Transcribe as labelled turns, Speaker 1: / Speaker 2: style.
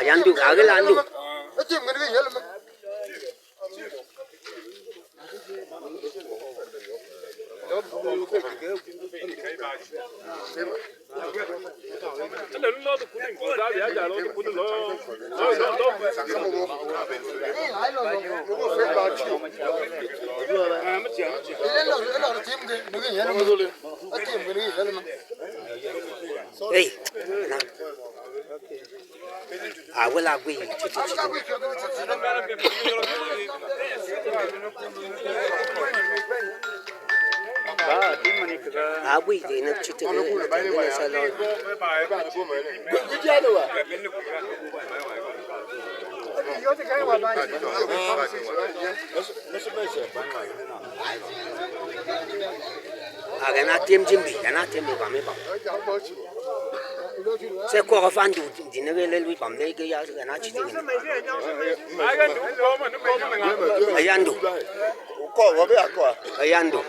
Speaker 1: yandu agel andu
Speaker 2: Atim ngene ke yelma.
Speaker 1: hey awel agwe agwe ina chite ne sala agana temjimbi ana tembe bame ba se ko fandu dinele lui bamne ke ya ana chite ne ayandu
Speaker 2: Ko wa be akwa.
Speaker 1: ayandu